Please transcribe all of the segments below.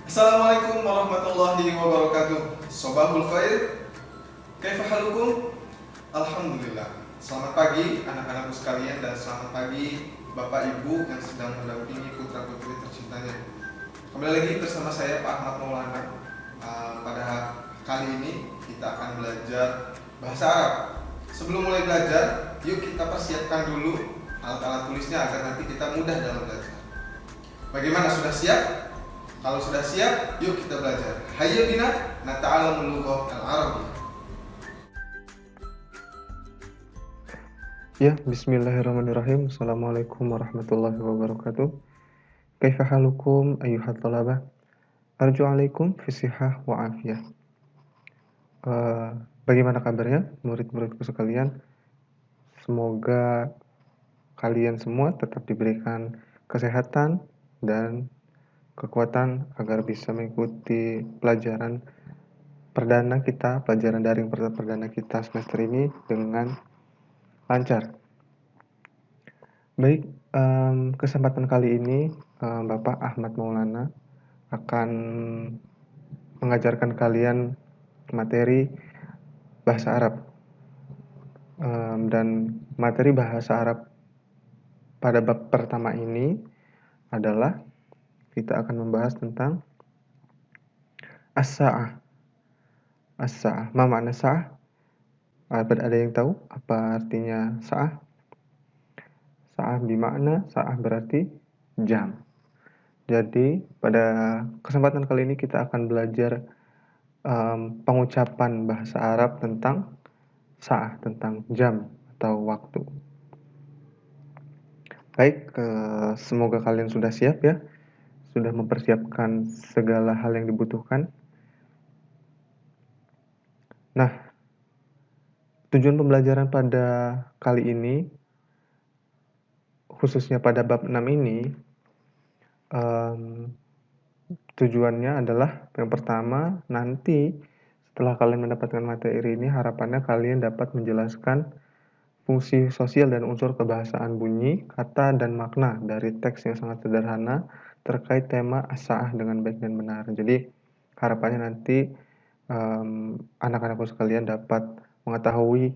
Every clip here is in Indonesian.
Assalamualaikum warahmatullahi wabarakatuh. Sobahul khair. Kaifa halukum? Alhamdulillah. Selamat pagi anak-anakku sekalian dan selamat pagi Bapak Ibu yang sedang mendampingi putra-putri tercintanya. Kembali lagi bersama saya Pak Ahmad Maulana. Pada kali ini kita akan belajar bahasa Arab. Sebelum mulai belajar, yuk kita persiapkan dulu alat-alat tulisnya agar nanti kita mudah dalam belajar. Bagaimana, sudah siap? Kalau sudah siap, yuk kita belajar. Hayya bina nata'allamul lughah al-arabiyyah. Ya, bismillahirrahmanirrahim. Assalamualaikum warahmatullahi wabarakatuh. Kaifa halukum ayyuhat talabah? Arju alaikum fisihah wa afiyah. Bagaimana kabarnya murid-muridku sekalian? Semoga kalian semua tetap diberikan kesehatan dan kekuatan agar bisa mengikuti pelajaran perdana kita, pelajaran daring perdana kita semester ini dengan lancar. Baik, kesempatan kali ini Bapak Ahmad Maulana akan mengajarkan kalian materi bahasa Arab. Dan materi bahasa Arab pada bab pertama ini adalah kita akan membahas tentang as-sa'ah. As-sa'ah. Ma makna sa'ah? Ada yang tahu apa artinya sa'ah? Sa'ah bermakna, sa'ah berarti jam. Jadi pada kesempatan kali ini kita akan belajar pengucapan bahasa Arab tentang sa'ah, tentang jam atau waktu. Baik, semoga kalian sudah siap ya, sudah mempersiapkan segala hal yang dibutuhkan. Nah, tujuan pembelajaran pada kali ini, khususnya pada bab 6 ini, tujuannya adalah yang pertama, nanti setelah kalian mendapatkan materi ini, harapannya kalian dapat menjelaskan fungsi sosial dan unsur kebahasaan bunyi, kata, dan makna dari teks yang sangat sederhana terkait tema as-sa'ah dengan baik dan benar. Jadi harapannya nanti anak-anakku sekalian dapat mengetahui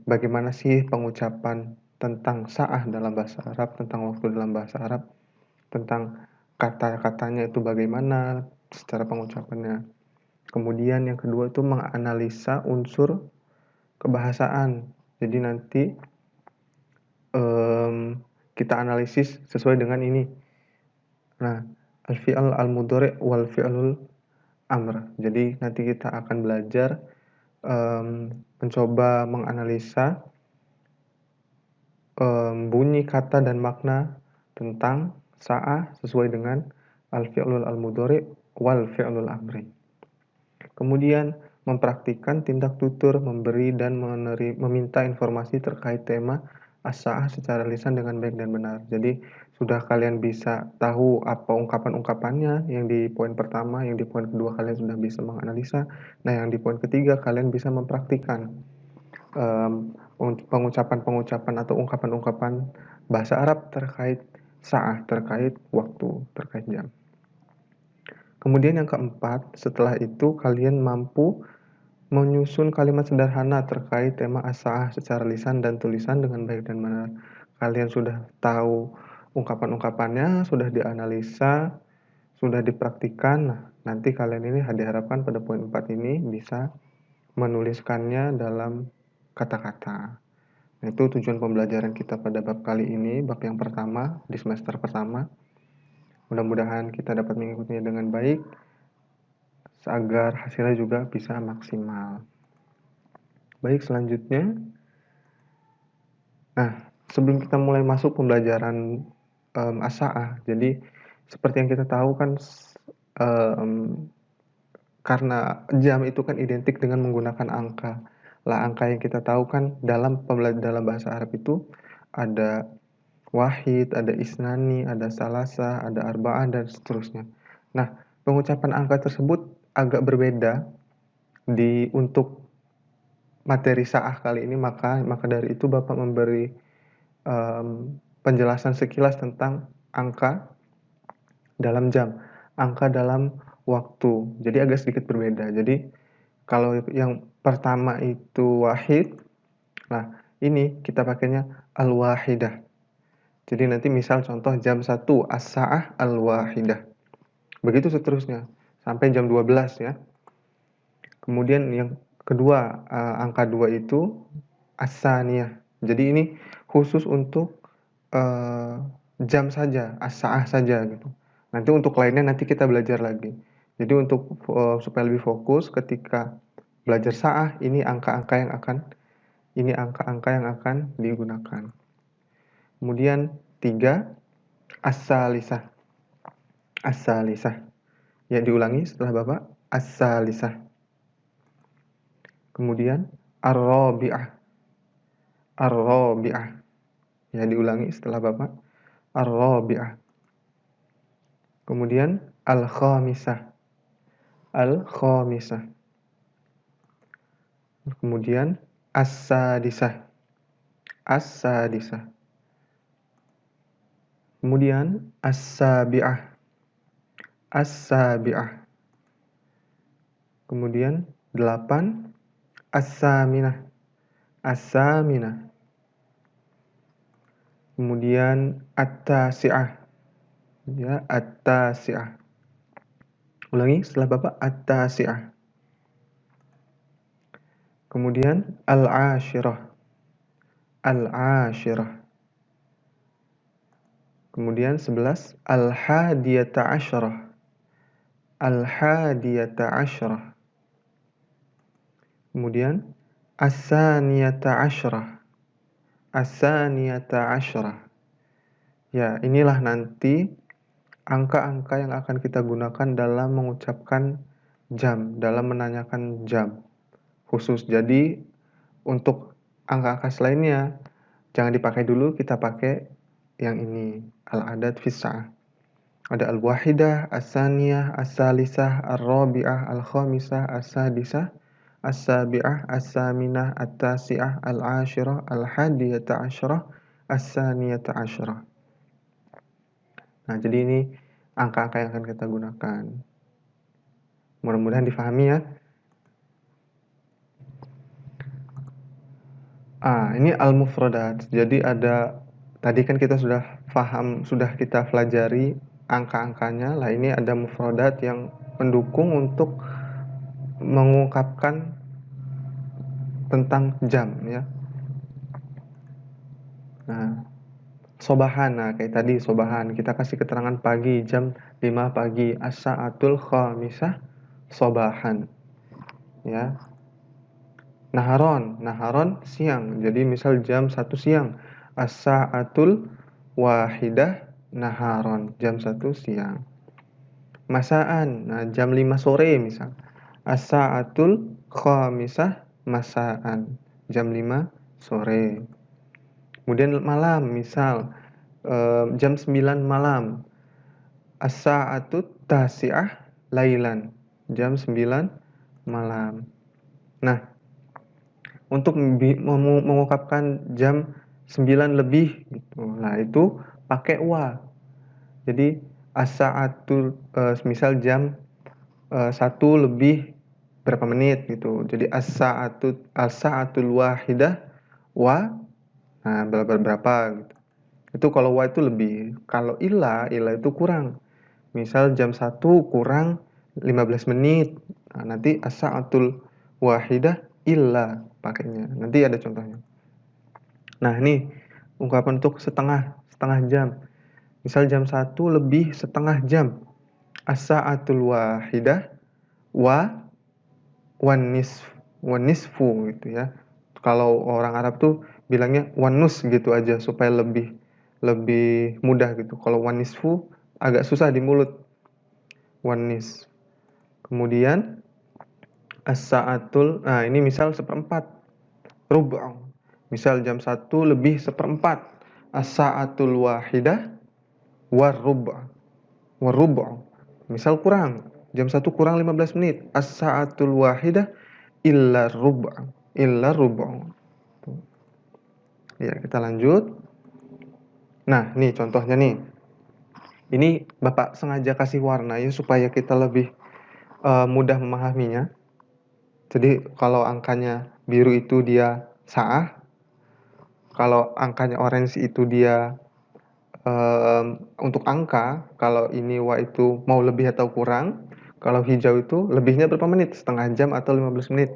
bagaimana sih pengucapan tentang sa'ah dalam bahasa Arab, tentang waktu dalam bahasa Arab, tentang kata-katanya itu bagaimana secara pengucapannya. Kemudian yang kedua itu menganalisa unsur kebahasaan. Jadi nanti kita analisis sesuai dengan ini. Nah, al-fi'al al-mudhari' wal fi'lul amr. Jadi nanti kita akan belajar mencoba menganalisa bunyi kata dan makna tentang sa'ah sesuai dengan al-fi'lul al-mudhari' wal fi'lul amri. Kemudian mempraktikkan tindak tutur, memberi dan meminta informasi terkait tema as-sa'ah secara lisan dengan baik dan benar. Jadi sudah kalian bisa tahu apa ungkapan-ungkapannya yang di poin pertama, yang di poin kedua kalian sudah bisa menganalisa. Nah, yang di poin ketiga kalian bisa mempraktikkan pengucapan-pengucapan atau ungkapan-ungkapan bahasa Arab terkait sa'ah, terkait waktu, terkait jam. Kemudian yang keempat, setelah itu kalian mampu menyusun kalimat sederhana terkait tema as-sa'ah secara lisan dan tulisan dengan baik dan benar. Kalian sudah tahu ungkapan-ungkapannya, sudah dianalisa, sudah dipraktikkan. Nah, nanti kalian ini diharapkan pada poin 4 ini bisa menuliskannya dalam kata-kata. Nah, itu tujuan pembelajaran kita pada bab kali ini, bab yang pertama di semester pertama. Mudah-mudahan kita dapat mengikutinya dengan baik, agar hasilnya juga bisa maksimal. Baik, selanjutnya. Nah, sebelum kita mulai masuk pembelajaran as-sa'ah, jadi seperti yang kita tahu kan, karena jam itu kan identik dengan menggunakan angka. Lah, angka yang kita tahu kan dalam bahasa Arab itu ada wahid, ada isnani, ada salasah, ada arba'ah, dan seterusnya. Nah, pengucapan angka tersebut agak berbeda untuk materi sa'ah kali ini, maka dari itu Bapak memberi penjelasan sekilas tentang angka dalam jam. angka dalam waktu. Jadi agak sedikit berbeda. Jadi kalau yang pertama itu wahid, nah ini kita pakainya al-wahidah. Jadi nanti misal contoh jam 1 as-sa'ah al-wahidah. Begitu seterusnya sampai jam 12 ya. Kemudian yang kedua, angka 2 itu as-saniyah. Jadi ini khusus untuk jam saja, as-sa'ah saja gitu. Nanti untuk lainnya nanti kita belajar lagi. Jadi untuk supaya lebih fokus ketika belajar sa'ah, ini angka-angka yang akan digunakan. Kemudian 3 as-salisah. As-salisah. Ya diulangi setelah Bapak. As-salisah. Kemudian ar-rabi'ah. Ar-rabi'ah. Ya diulangi setelah Bapak. Ar-rabi'ah. Kemudian al-khamisah. Al-khamisah. Kemudian as-sadisah. As-sadisah. Kemudian as-sabi'ah. As-sabi'ah. Kemudian 8 as-saminah. As-saminah. Kemudian at-tasi'ah. Ya, at-tasi'ah. Ulangi setelah Bapak, at-tasi'ah. Kemudian al-ashirah. Al-ashirah. Kemudian 11 al-hadiyata asyarah. Al-hadiyata asyarah. Kemudian as-saniyata asyarah. As-saniyata asyarah. Ya, inilah nanti angka-angka yang akan kita gunakan dalam mengucapkan jam, dalam menanyakan jam khusus. Jadi untuk angka-angka selainnya jangan dipakai dulu, kita pakai yang ini, al-adad fis sa'ah. Ada al-wahidah, as-saniyah, as-salisah, ar-rabi'ah, al-khamisah, as-sadisah, as-sabi'ah, as-saminah, at-tasi'ah, al-ashirah, al-hadiyata asyarah, as-saniyata asyarah. Nah, jadi ini angka-angka yang akan kita gunakan. Mudah-mudahan difahami ya. Ini al-mufradat. Jadi ada, tadi kan kita sudah paham, sudah kita pelajari angka-angkanya. Lah ini ada mufradat yang mendukung untuk mengungkapkan tentang jam ya. Nah, sobahan. Nah, kayak tadi sobahan, kita kasih keterangan pagi, jam 5 pagi, as-sa'atul khamisah sobahan. Ya. Naharon siang. Jadi misal jam 1 siang, as-sa'atul wahidah naharon, jam 1 siang. Masaan, nah jam 5 sore misal, as-sa'atul khamisah masaan, jam 5 sore. Kemudian malam, misal jam 9 malam, as-sa'atut tasi'ah lailan, jam 9 malam. Nah, untuk mengungkapkan jam 9 lebih gitu. Nah, itu pakai wa. Jadi as-sa'atul misal jam 1 lebih berapa menit gitu. Jadi as-sa'atul wahidah wa, nah berapa gitu. Itu kalau wa itu lebih. Kalau illa itu kurang. Misal jam 1 kurang 15 menit. Nah, nanti as-sa'atul wahidah illa pakainya. Nanti ada contohnya. Nah, ini ungkapan untuk setengah jam. Misal jam 1 lebih setengah jam. As-sa'atul wahidah wan nisfu gitu ya. Kalau orang Arab tuh bilangnya wanus gitu aja supaya lebih mudah gitu. Kalau wan nisfu agak susah di mulut. Wanis. Kemudian as-sa'atul, nah ini misal seperempat, rub'u. Misal jam 1 lebih seperempat, as-sa'atul wahidah warrub'u. Misal kurang, jam 1 kurang 15 menit, as-sa'atul wahidah illa rub'u. Ya, kita lanjut. Nah, nih contohnya nih. Ini Bapak sengaja kasih warna ya supaya kita lebih mudah memahaminya. Jadi kalau angkanya biru itu dia sa'ah, kalau angkanya orange itu dia untuk angka, kalau ini wa itu mau lebih atau kurang, kalau hijau itu lebihnya berapa menit? Setengah jam atau 15 menit?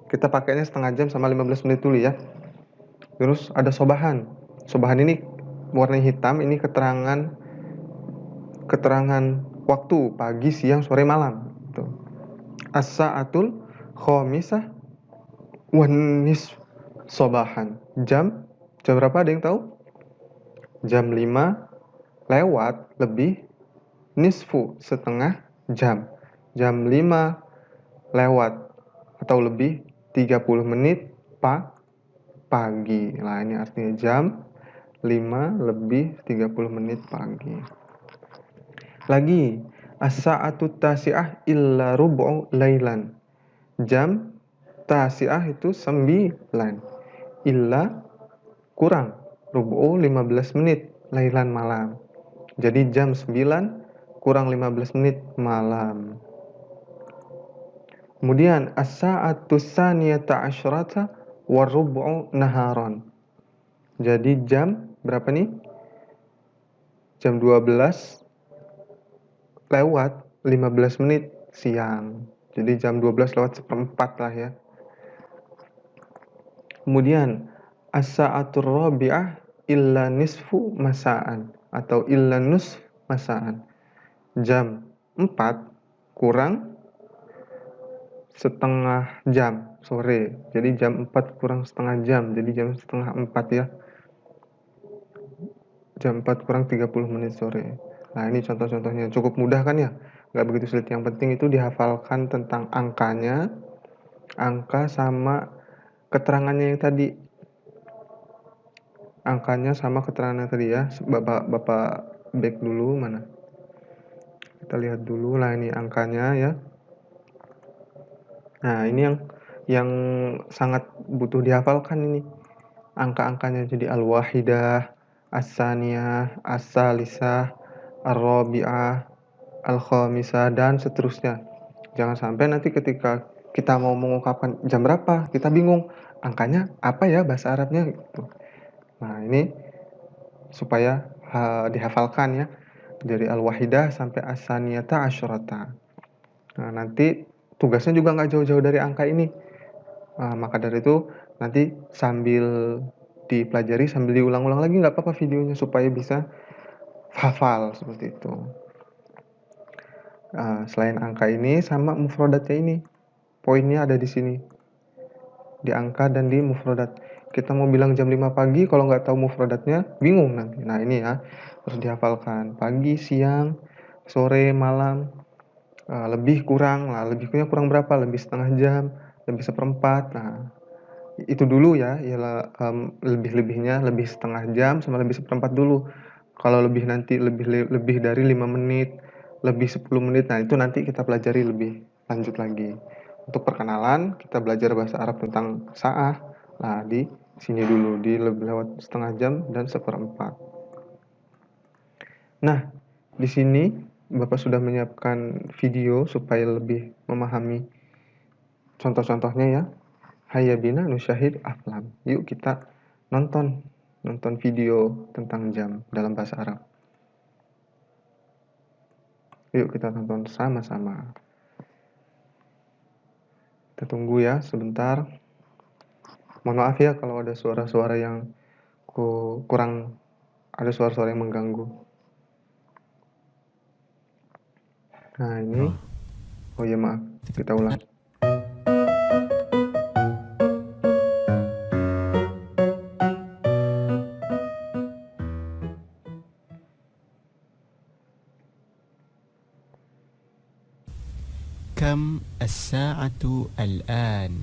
Kita pakainya setengah jam sama 15 menit dulu ya. Terus ada sobahan. Sobahan ini warna hitam, ini keterangan waktu pagi, siang, sore, malam. Tuh. As-sa'atul khomisah wan nisf sobahan. Jam berapa ada yang tahu? Jam 5 lewat lebih nisfu setengah jam. Jam 5 lewat atau lebih 30 menit pagi. Nah, ini artinya jam 5 lebih 30 menit pagi. Lagi, as-sa'atu tasi'ah illa rubu'u lailan. Jam tasi'ah itu 9. Illa kurang. Rubu'u 15 menit. Lailan malam. Jadi jam 9 kurang 15 menit malam. Kemudian as-sa'atu tsaniyata asyrata warub'u naharon. Jadi jam berapa nih? Jam 12 lewat 15 menit siang. Jadi jam 12 lewat seperempat lah ya. Kemudian as-sa'atur rabi'ah illa nisfu masaan atau illa nusf masaan. Jam 4 kurang setengah jam sore. Jadi jam 4 kurang setengah jam. Jadi jam setengah 4 ya. Jam 4 kurang 30 menit sore. Nah, ini contoh-contohnya. Cukup mudah kan ya? Nggak begitu sulit. Yang penting itu dihafalkan tentang angkanya, angka sama keterangannya yang tadi. Angkanya sama keterangannya tadi ya. Bapak back dulu mana? Kita lihat dulu. Nah, ini angkanya ya. Nah, ini yang sangat butuh dihafalkan ini. Angka-angkanya jadi al-wahidah, as-saniyah, as-salisah, ar-rabi'ah, al-khamisah, dan seterusnya. Jangan sampai nanti ketika kita mau mengungkapkan jam berapa, kita bingung. Angkanya apa ya bahasa Arabnya? Gitu. Nah, ini supaya dihafalkan ya. Dari al-wahidah sampai as-saniyata asyrata. Nah, nanti tugasnya juga nggak jauh-jauh dari angka ini. Maka dari itu nanti sambil dipelajari, sambil diulang-ulang lagi nggak apa-apa videonya supaya bisa hafal seperti itu. Selain angka ini sama mufradatnya ini, poinnya ada di sini, di angka dan di mufradat. Kita mau bilang jam 5 pagi, kalau nggak tahu mufradatnya bingung nanti. Nah, ini ya harus dihafalkan. Pagi, siang, sore, malam, lebih kurang. Nah, lebihnya kurang berapa? Lebih setengah jam, lebih seperempat. Nah, itu dulu ya, ialah lebih-lebihnya lebih setengah jam sama lebih seperempat dulu. Kalau lebih nanti lebih dari 5 menit, lebih 10 menit. Nah, itu nanti kita pelajari lebih lanjut lagi. Untuk perkenalan, kita belajar bahasa Arab tentang sa'ah. Nah, di sini dulu, di lebih lewat setengah jam dan seperempat. Nah, di sini Bapak sudah menyiapkan video supaya lebih memahami contoh-contohnya ya. Hayya bina nusyahid aflam. Yuk kita nonton video tentang jam dalam bahasa Arab. Yuk kita tonton sama-sama. Kita tunggu ya sebentar. Mohon maaf ya kalau ada suara-suara yang kurang, ada suara-suara yang mengganggu. Nah, ini. Oh iya, maaf. Kita ulang. كم الساعة الآن؟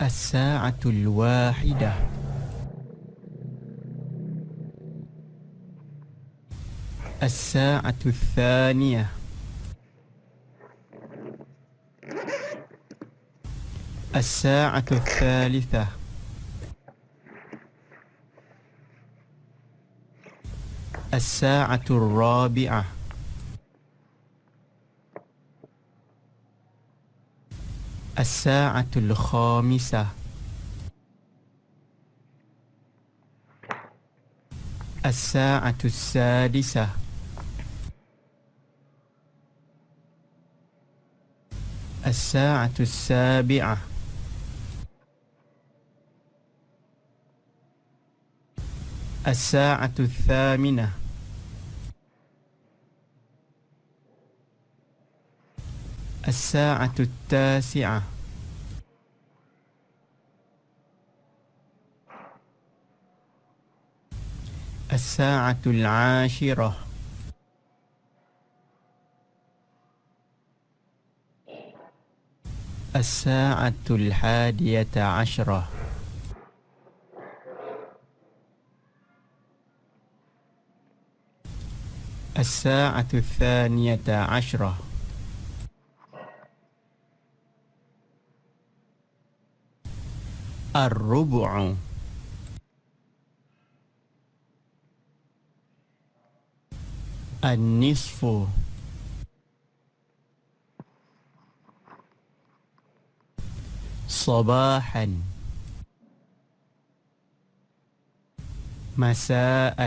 الساعة الواحدة. الساعة الثانية. الساعة الثالثة. الساعة الرابعة الساعة الخامسة الساعة السادسة الساعة السابعة الساعة الثامنة الساعة التاسعة الساعة العاشرة الساعة 11 الساعة 12 الربع النصف صباحا مساء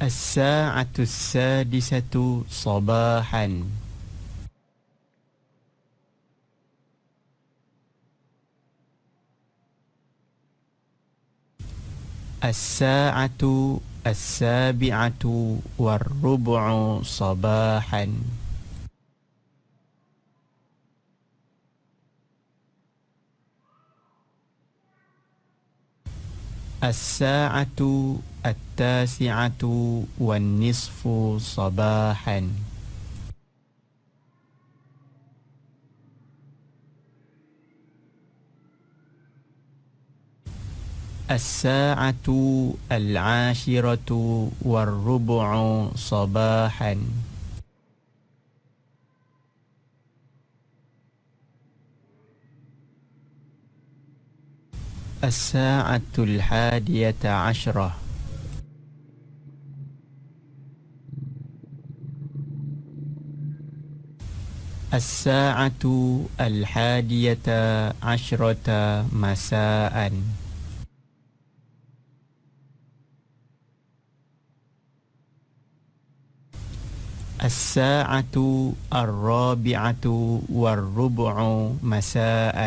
الساعة السادسة صباحا الساعة السابعة والربع صباحا الساعة 9 والنصف صباحا الساعة 10 والربع صباحا الساعة 11 الساعة 11 مساء الساعة 4 والربع مساء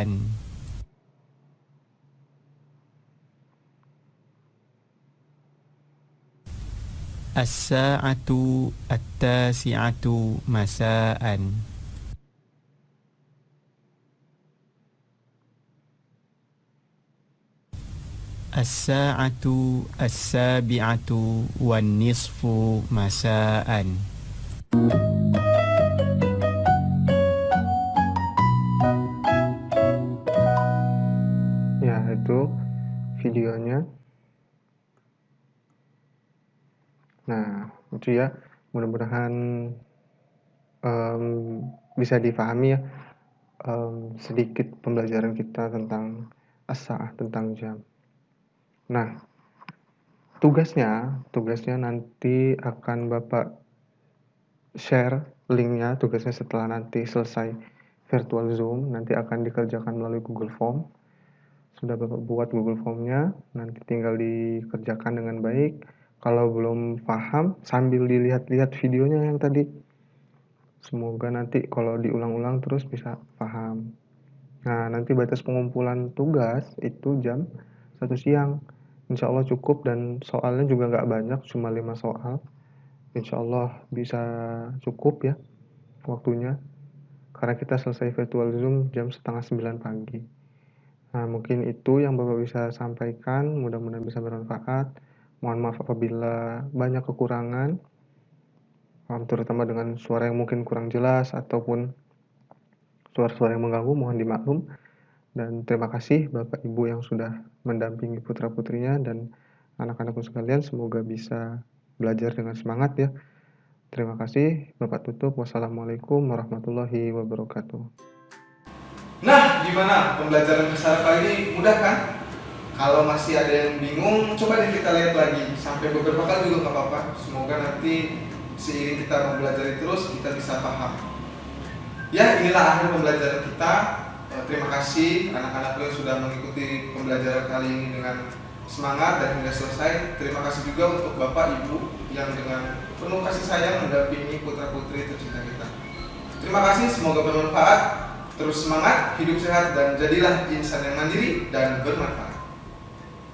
الساعة 9 مساء الساعة 7 والنصف مساء. Ya, itu videonya. Nah, itu ya, mudah-mudahan bisa difahami ya, sedikit pembelajaran kita tentang as-sa'ah, tentang jam. Nah, tugasnya nanti akan Bapak share linknya. Tugasnya setelah nanti selesai virtual Zoom, nanti akan dikerjakan melalui Google Form. Sudah Bapak buat Google Formnya, nanti tinggal dikerjakan dengan baik. Kalau belum paham, sambil dilihat-lihat videonya yang tadi. Semoga nanti kalau diulang-ulang terus bisa paham. Nah, nanti batas pengumpulan tugas itu jam 1 siang. Insya Allah cukup, dan soalnya juga nggak banyak, cuma 5 soal. Insya Allah bisa cukup ya waktunya. Karena kita selesai virtual Zoom jam 8:30 pagi. Nah, mungkin itu yang Bapak bisa sampaikan. Mudah-mudahan bisa bermanfaat. Mohon maaf apabila banyak kekurangan, terutama dengan suara yang mungkin kurang jelas ataupun suara-suara yang mengganggu, mohon dimaklum. Dan terima kasih Bapak Ibu yang sudah mendampingi putra-putrinya dan anak-anakku sekalian. Semoga bisa belajar dengan semangat ya. Terima kasih. Bapak tutup. Wassalamualaikum warahmatullahi wabarakatuh. Nah, gimana pembelajaran bahasa Arab kali ini? Mudah kan? Kalau masih ada yang bingung, coba deh kita lihat lagi sampai beberapa kali juga nggak apa-apa. Semoga nanti seiring kita mempelajari terus kita bisa paham. Ya, inilah akhir pembelajaran kita. Terima kasih anak-anakku yang sudah mengikuti pembelajaran kali ini dengan semangat dan hingga selesai. Terima kasih juga untuk Bapak Ibu yang dengan penuh kasih sayang mendampingi putra-putri tercinta kita. Terima kasih, semoga bermanfaat. Terus semangat, hidup sehat, dan jadilah insan yang mandiri dan bermanfaat.